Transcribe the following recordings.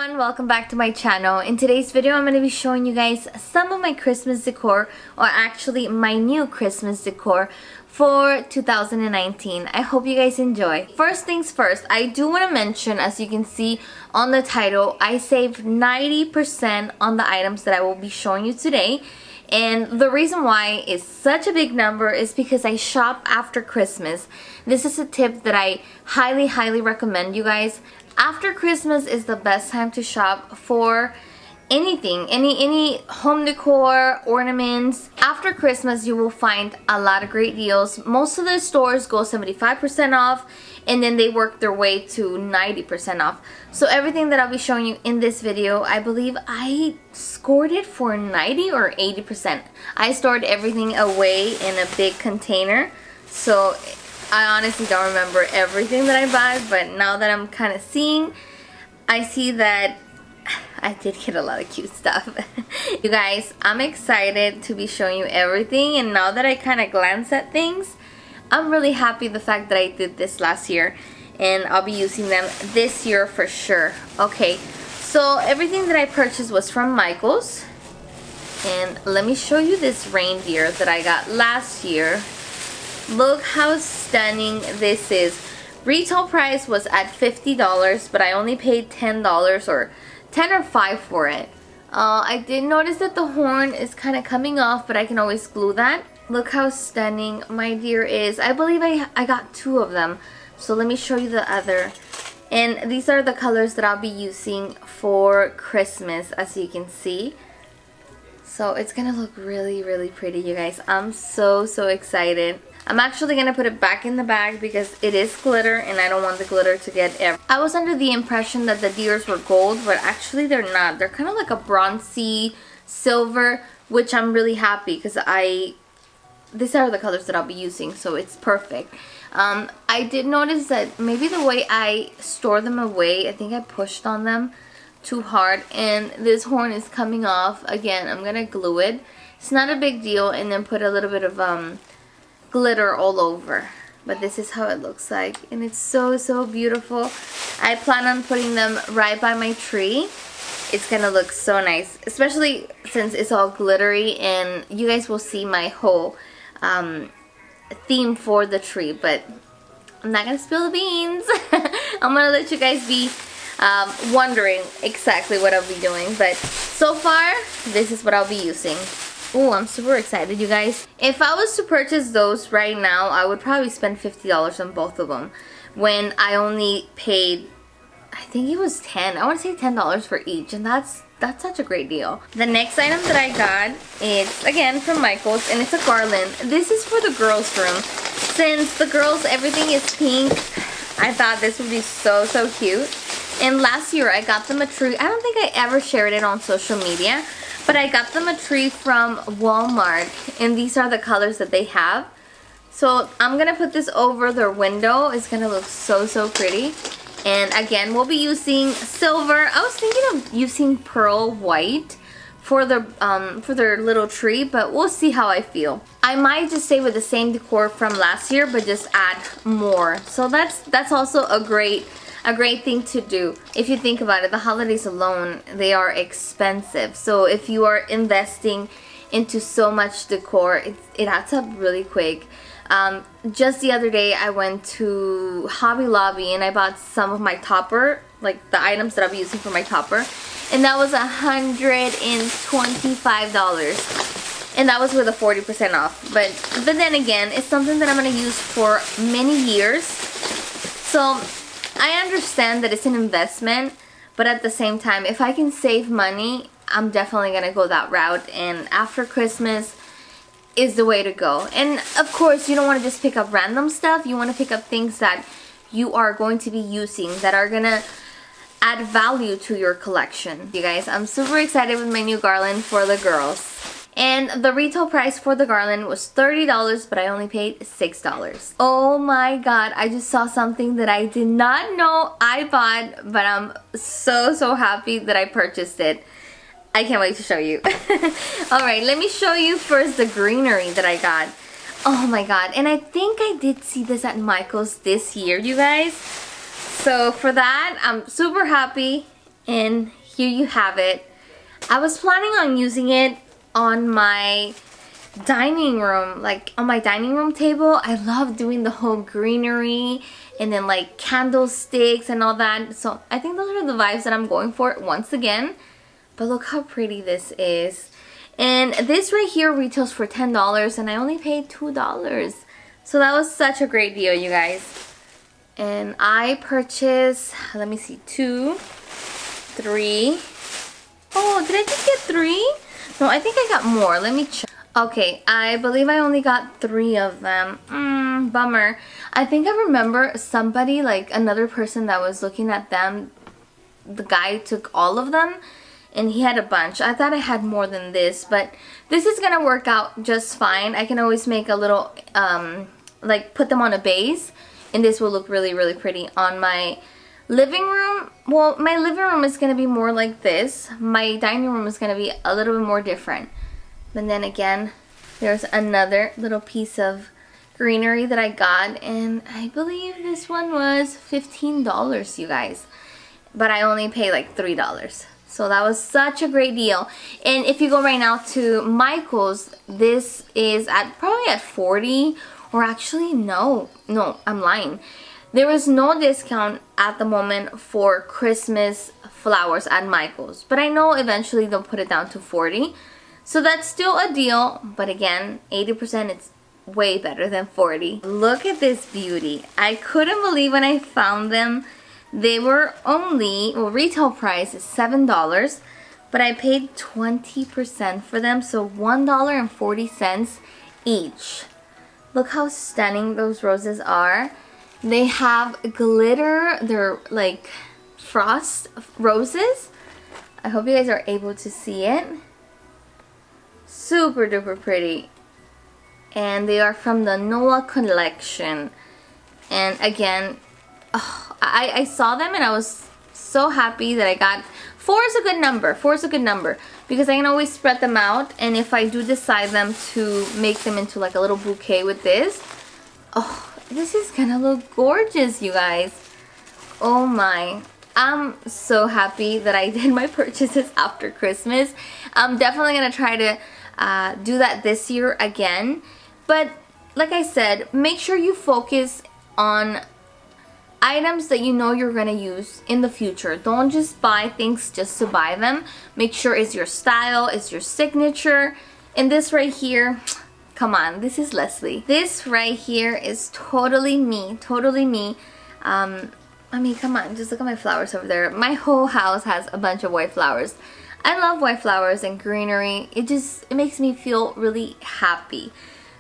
everyone, welcome back to my channel. In today's video I'm going to be showing you guys some of my Christmas decor, or actually my new Christmas decor for 2019. I hope you guys enjoy. First things first, I do want to mention, as you can see on the title, I saved 90% on the items that I will be showing you today. And the reason why it's such a big number is because I shop after Christmas. This is a tip that I highly recommend you guys. After Christmas is the best time to shop for anything, any home decor, ornaments. After Christmas you will find a lot of great deals. Most of the stores go 75% off, and then they work their way to 90% off. So everything that I'll be showing you in this video, I believe I scored it for 90 or 80%. I stored everything away in a big container, so I honestly don't remember everything that I bought, but now that I'm kind of seeing, I see that I did get a lot of cute stuff. You guys, I'm excited to be showing you everything, and now that I kind of glance at things, I'm really happy the fact that I did this last year, and I'll be using them this year for sure. Okay, so everything that I purchased was from Michael's, and let me show you this reindeer that I got last year. Look how stunning this is. Retail price was at $50, but I only paid $10 or 10 or 5 for it. I did notice that the horn is kind of coming off, but I can always glue that. Look how stunning my deer is. I believe I got 2 of them. So let me show you the other. And these are the colors that I'll be using for Christmas, as you can see. So it's gonna look really pretty, you guys. I'm so excited. I'm actually gonna put it back in the bag because it is glitter and I don't want the glitter to get everywhere. I was under the impression that the deers were gold, but actually they're not. They're kind of like a bronzy silver, which I'm really happy because these are the colors that I'll be using, so it's perfect. I did notice that maybe the way I store them away, I think I pushed on them too hard, and this horn is coming off. Again, I'm gonna glue it. It's not a big deal, and then put a little bit of glitter all over. But this is how it looks like, and it's so beautiful. I plan on putting them right by my tree. It's gonna look so nice, especially since it's all glittery, and you guys will see my whole theme for the tree. But I'm not gonna spill the beans. I'm gonna let you guys be wondering exactly what I'll be doing. But so far, this is what I'll be using. Oh, I'm super excited, you guys. If I was to purchase those right now, I would probably spend $50 on both of them, when I only paid, I think it was 10. I want to say $10 for each, and that's such a great deal. The next item that I got is again from Michael's, and it's a garland. This is for the girls' room. Since the girls, everything is pink, I thought this would be so cute. And last year I got them a tree. I don't think I ever shared it on social media, but I got them a tree from Walmart, and these are the colors that they have. So I'm gonna put this over their window. It's gonna look so pretty. And again, we'll be using silver. I was thinking of using pearl white for their little tree, but we'll see how I feel. I might just stay with the same decor from last year, but just add more. So that's also a great thing to do. If you think about it, the holidays alone, they are expensive. So if you are investing into so much decor, it adds up really quick. Just the other day I went to Hobby Lobby and I bought some of my topper, like the items that I'll be using for my topper, and that was $125, and that was with a 40% off. But then again, it's something that I'm going to use for many years. So I understand that it's an investment, but at the same time, if I can save money, I'm definitely going to go that route, and after Christmas is the way to go. And of course, you don't want to just pick up random stuff. You want to pick up things that you are going to be using, that are going to add value to your collection. You guys, I'm super excited with my new garland for the girls. And the retail price for the garland was $30, but I only paid $6. Oh my god, I just saw something that I did not know I bought, but I'm so happy that I purchased it. I can't wait to show you. Alright, let me show you first the greenery that I got. Oh my god, and I think I did see this at Michael's this year, you guys. So for that, I'm super happy. And here you have it. I was planning on using it on my dining room, like on my dining room table. I love doing the whole greenery and then like candlesticks and all that. So I think those are the vibes that I'm going for once again. But look how pretty this is. And this right here retails for $10 and I only paid $2. So that was such a great deal, you guys. And I purchased, let me see, 2, 3. Oh, did I just get 3? No, I think I got more. Let me check. Okay, I believe I only got 3 of them. Bummer. I think I remember somebody, like another person that was looking at them, the guy took all of them and he had a bunch. I thought I had more than this, but this is gonna work out just fine. I can always make a little, like put them on a base, and this will look really, really pretty on my living room. Well, my living room is gonna be more like this. My dining room is gonna be a little bit more different. And then again, there's another little piece of greenery that I got, and I believe this one was $15, you guys. But I only paid like $3. So that was such a great deal. And if you go right now to Michael's, this is at probably at 40, or actually no, I'm lying. There was no discount at the moment for Christmas flowers at Michael's, but I know eventually they'll put it down to 40. So that's still a deal, but again, 80% it's way better than 40. Look at this beauty. I couldn't believe when I found them. They were only, well, retail price is $7, but I paid 20% for them, so $1.40 each. Look how stunning those roses are. They have glitter. They're like frost roses. I hope you guys are able to see it. Super duper pretty. And they are from the Noah collection. And again, I saw them and I was so happy that I got 4 is a good number. 4 is a good number because I can always spread them out, and if I do decide them to make them into like a little bouquet with this, oh, this is gonna look gorgeous, you guys. Oh my. I'm so happy that I did my purchases after Christmas. I'm definitely gonna try to do that this year again. But like I said, make sure you focus on items that you know you're gonna use in the future. Don't just buy things just to buy them. Make sure it's your style, it's your signature. And this right here, come on, this is Leslie. This right here is totally me, totally me. I mean, come on, just look at my flowers over there. My whole house has a bunch of white flowers. I love white flowers and greenery. It makes me feel really happy.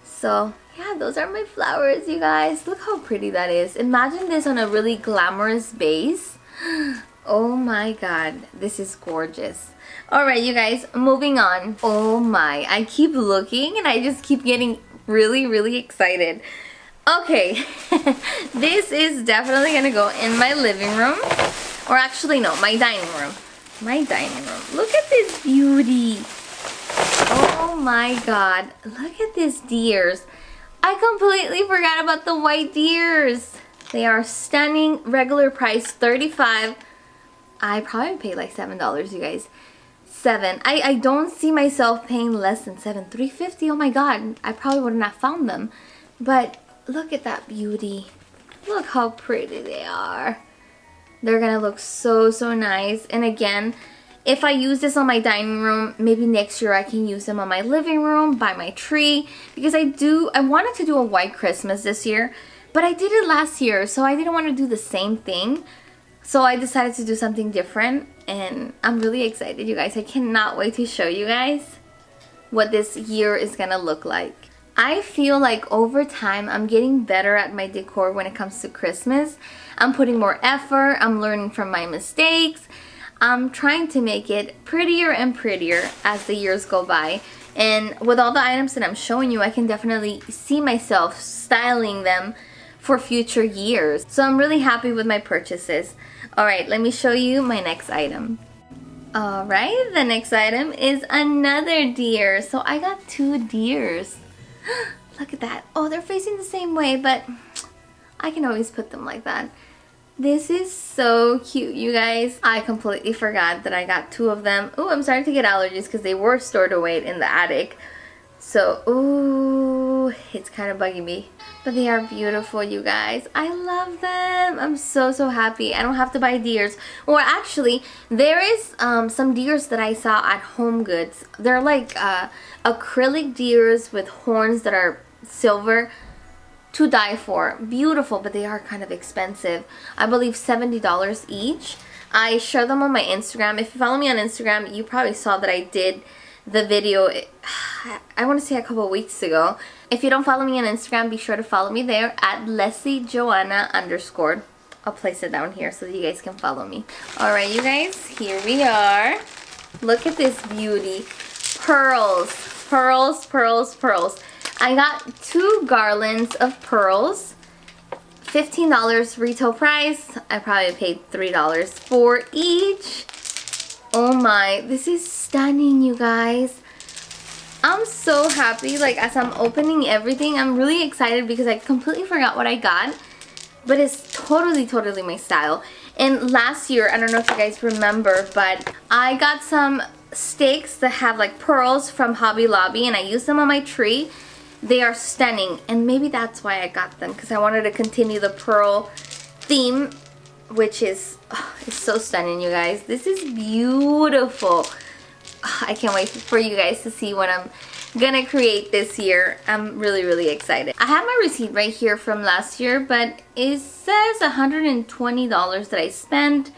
So yeah, those are my flowers, you guys. Look how pretty that is. Imagine this on a really glamorous base. Oh my god, this is gorgeous. Alright, you guys, moving on. Oh my, I keep looking and I just keep getting really, really excited. Okay, this is definitely gonna go in my living room. Or actually, no, my dining room. My dining room. Look at this beauty. Oh my god, look at these deers. I completely forgot about the white deers. They are stunning. Regular price $35. I probably paid like $7, you guys. $7. I don't see myself paying less than $7. $3.50. Oh my god, I probably would not have found them. But look at that beauty. Look how pretty they are. They're gonna look so, so nice. And again, if I use this on my dining room, maybe next year I can use them on my living room, by my tree. Because I wanted to do a white Christmas this year, but I did it last year, so I didn't want to do the same thing. So I decided to do something different, and I'm really excited, you guys. I cannot wait to show you guys what this year is gonna look like. I feel like over time I'm getting better at my decor when it comes to Christmas. I'm putting more effort, I'm learning from my mistakes. I'm trying to make it prettier and prettier as the years go by. And with all the items that I'm showing you, I can definitely see myself styling them for future years. So I'm really happy with my purchases. Alright, let me show you my next item. Alright, the next item is another deer. So I got 2 deers. Look at that. Oh, they're facing the same way, but I can always put them like that. This is so cute, you guys. I completely forgot that I got 2 of them. Oh, I'm starting to get allergies because they were stored away in the attic. So, ooh, it's kind of bugging me. But they are beautiful, you guys. I love them. I'm so, so happy. I don't have to buy deers. Or actually, there is some deers that I saw at Home Goods. They're like acrylic deers with horns that are silver. To die for. Beautiful, but they are kind of expensive. I believe $70 each. I share them on my Instagram. If you follow me on Instagram, you probably saw that I did the video, I want to say a couple weeks ago. If you don't follow me on Instagram, be sure to follow me there at Leslie Joanna _. I'll place it down here so that you guys can follow me. Alright, you guys, here we are. Look at this beauty. Pearls. Pearls, pearls, pearls. I got 2 garlands of pearls. $15 retail price. I probably paid $3 for each. Oh my, this is stunning, you guys. I'm so happy. Like, as I'm opening everything, I'm really excited because I completely forgot what I got. But it's totally, totally my style. And last year, I don't know if you guys remember, but I got some sticks that have like pearls from Hobby Lobby, and I used them on my tree. They are stunning, and maybe that's why I got them, because I wanted to continue the pearl theme, which is it's so stunning, you guys. This is beautiful. I can't wait for you guys to see what I'm gonna create this year. I'm really, really excited. I have my receipt right here from last year, but it says $120 that I spent,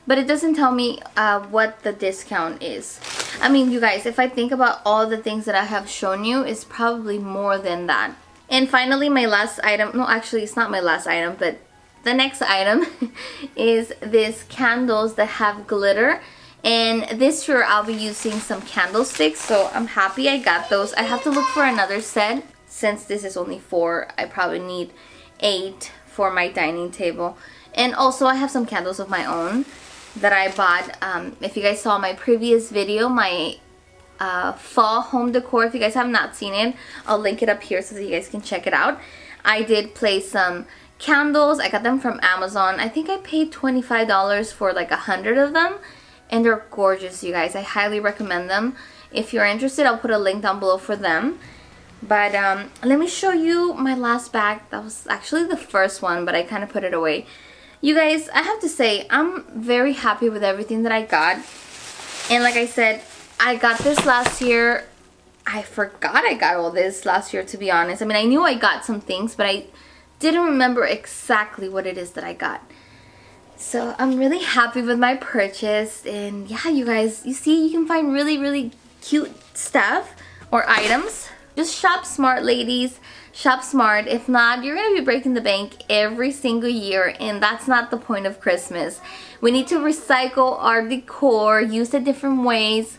but it doesn't tell me what the discount is. I mean, you guys, if I think about all the things that I have shown you, it's probably more than that. And finally, my last item, no, actually it's not my last item, but the next item is this candles that have glitter. And this year I'll be using some candlesticks, so I'm happy I got those. I have to look for another set. Since this is only 4, I probably need 8 for my dining table. And also I have some candles of my own that I bought. If you guys saw my previous video, my fall home decor, if you guys have not seen it, I'll link it up here so that you guys can check it out. I did place some candles. I got them from Amazon. I think I paid $25 for like 100 of them, and they're gorgeous, you guys. I highly recommend them. If you're interested, I'll put a link down below for them. But let me show you my last bag. That was actually the first one, but I kind of put it away. You guys, I have to say, I'm very happy with everything that I got. And like I said, I got this last year. I forgot I got all this last year, to be honest. I mean, I knew I got some things, but I didn't remember exactly what it is that I got. So I'm really happy with my purchase. And yeah, you guys, you see, you can find really, really cute stuff or items. Just shop smart, ladies. Shop smart. If not, you're going to be breaking the bank every single year, and that's not the point of Christmas. We need to recycle our decor, use it different ways,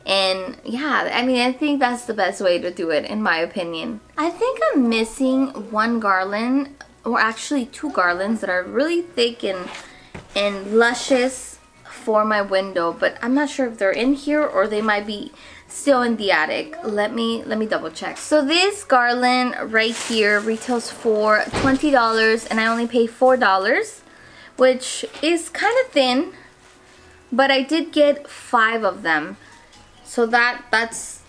and yeah, I mean, I think that's the best way to do it, in my opinion. I think I'm missing 1 garland, or actually 2 garlands that are really thick and luscious for my window, but I'm not sure if they're in here or they might be still in the attic. Let me double check. So this garland right here retails for $20, and I only pay $4, which is kind of thin, but I did get 5 of them, so that's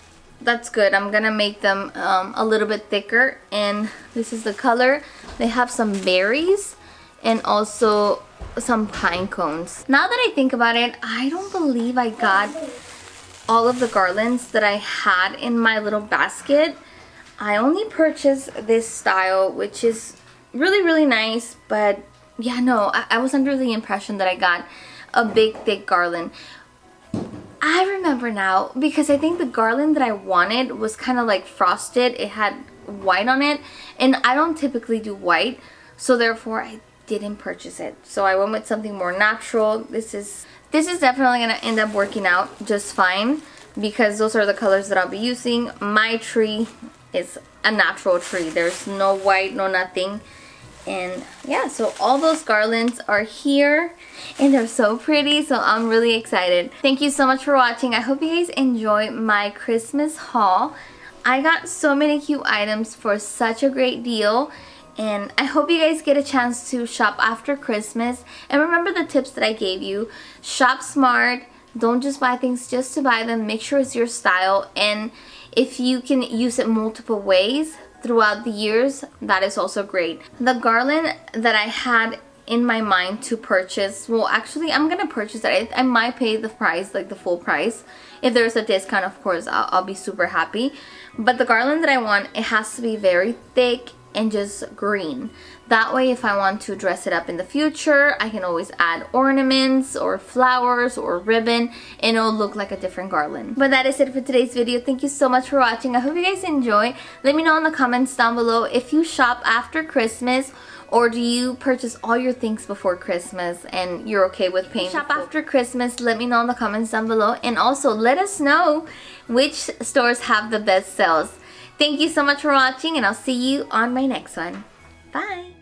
good. I'm gonna make them a little bit thicker, and this is the color. They have some berries and also some pine cones. Now that I think about it, I don't believe I got all of the garlands that I had in my little basket. I only purchased this style, which is really, really nice, but yeah, no, I was under the impression that I got a big, thick garland. I remember now, because I think the garland that I wanted was kind of like frosted. It had white on it, and I don't typically do white, so therefore I didn't purchase it. So I went with something more natural. This is definitely going to end up working out just fine, because those are the colors that I'll be using. My tree is a natural tree. There's no white, no nothing. And yeah, so all those garlands are here, and they're so pretty, so I'm really excited. Thank you so much for watching. I hope you guys enjoy my Christmas haul. I got so many cute items for such a great deal, And I hope you guys get a chance to shop after Christmas. And remember the tips that I gave you. Shop smart. Don't just buy things just to buy them. Make sure it's your style. And if you can use it multiple ways throughout the years, that is also great. The garland that I had in my mind to purchase, well, actually I'm gonna purchase it. I might pay the price, like the full price. If there's a discount, of course, I'll be super happy. But the garland that I want, it has to be very thick and just green. That way, if I want to dress it up in the future, I can always add ornaments or flowers or ribbon, and it'll look like a different garland. But that is it for today's video. Thank you so much for watching. I hope you guys enjoy. Let me know in the comments down below if you shop after Christmas, or do you purchase all your things before Christmas and you're okay with paying? Shop after Christmas, let me know in the comments down below. And also let us know which stores have the best sales. Thank you so much for watching, and I'll see you on my next one. Bye!